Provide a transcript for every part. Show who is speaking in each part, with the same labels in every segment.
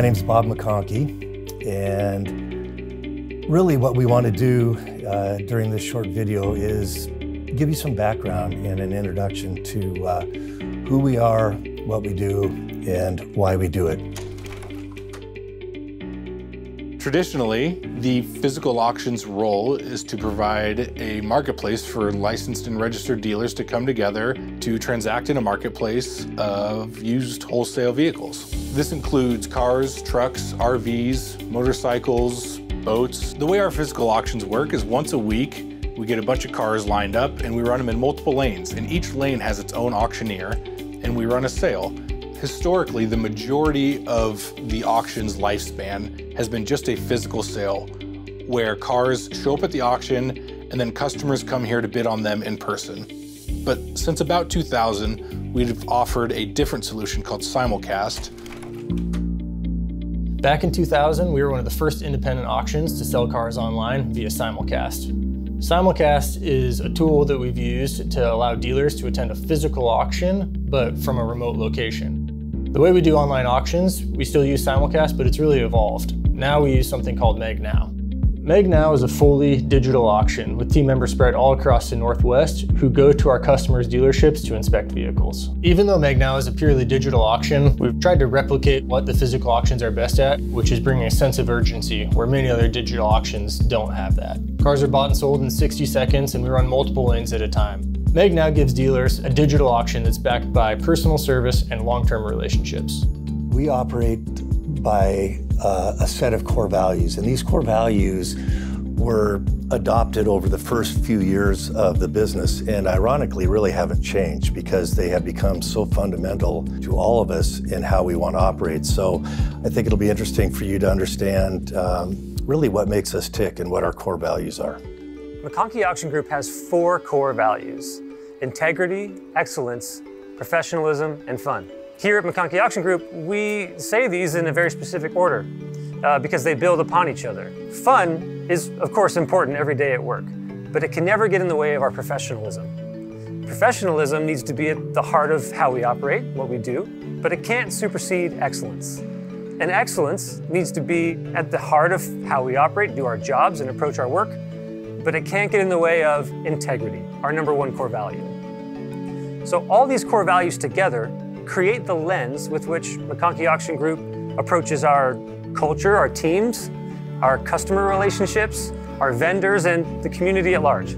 Speaker 1: My name's Bob McConkey, and really what we want to do during this short video is give you some background and an introduction to who we are, what we do, and why we do it.
Speaker 2: Traditionally, the physical auctions role is to provide a marketplace for licensed and registered dealers to come together to transact in a marketplace of used wholesale vehicles. This includes cars, trucks, RVs, motorcycles, boats. The way our physical auctions work is once a week, we get a bunch of cars lined up and we run them in multiple lanes, and each lane has its own auctioneer, and we run a sale. Historically, the majority of the auction's lifespan has been just a physical sale where cars show up at the auction and then customers come here to bid on them in person. But since about 2000, we've offered a different solution called Simulcast.
Speaker 3: Back in 2000, we were one of the first independent auctions to sell cars online via Simulcast. Simulcast is a tool that we've used to allow dealers to attend a physical auction, but from a remote location. The way we do online auctions, we still use Simulcast, but it's really evolved. Now we use something called MegNow. MegNow is a fully digital auction with team members spread all across the Northwest who go to our customers' dealerships to inspect vehicles. Even though MegNow is a purely digital auction, we've tried to replicate what the physical auctions are best at, which is bringing a sense of urgency where many other digital auctions don't have that. Cars are bought and sold in 60 seconds and we run multiple lanes at a time. MegNow gives dealers a digital auction that's backed by personal service and long-term relationships.
Speaker 1: We operate by a set of core values, and these core values were adopted over the first few years of the business, and ironically really haven't changed because they have become so fundamental to all of us in how we want to operate. So I think it'll be interesting for you to understand really what makes us tick and what our core values are.
Speaker 4: McConkey Auction Group has 4 core values: integrity, excellence, professionalism, and fun. Here at McConkey Auction Group, we say these in a very specific order because they build upon each other. Fun is, of course, important every day at work, but it can never get in the way of our professionalism. Professionalism needs to be at the heart of how we operate, what we do, but it can't supersede excellence. And excellence needs to be at the heart of how we operate, do our jobs, and approach our work, but it can't get in the way of integrity, our #1 core value. So all these core values together create the lens with which McConkey Auction Group approaches our culture, our teams, our customer relationships, our vendors, and the community at large.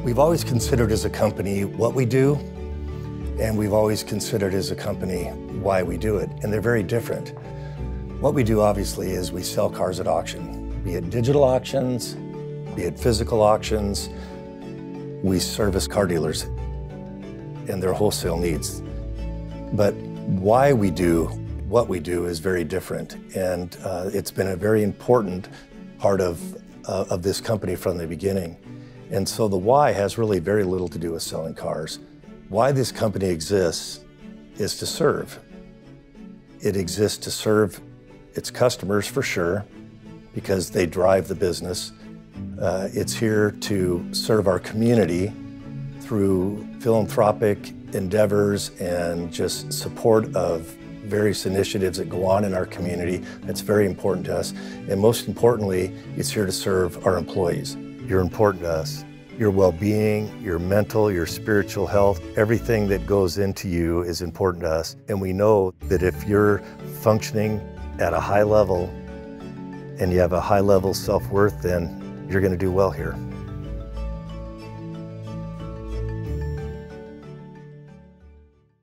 Speaker 1: We've always considered as a company what we do, and we've always considered as a company why we do it, and they're very different. What we do, obviously, is we sell cars at auction, be it digital auctions, be it physical auctions. We service car dealers and their wholesale needs. But why we do what we do is very different, and it's been a very important part of this company from the beginning. And so the why has really very little to do with selling cars. Why this company exists is to serve. It exists to serve its customers for sure, because they drive the business. It's here to serve our community through philanthropic endeavors and just support of various initiatives that go on in our community. That's very important to us. And most importantly, it's here to serve our employees. You're important to us. Your well-being, your mental, your spiritual health, everything that goes into you is important to us. And we know that if you're functioning at a high level and you have a high level self-worth, then you're going to do well here.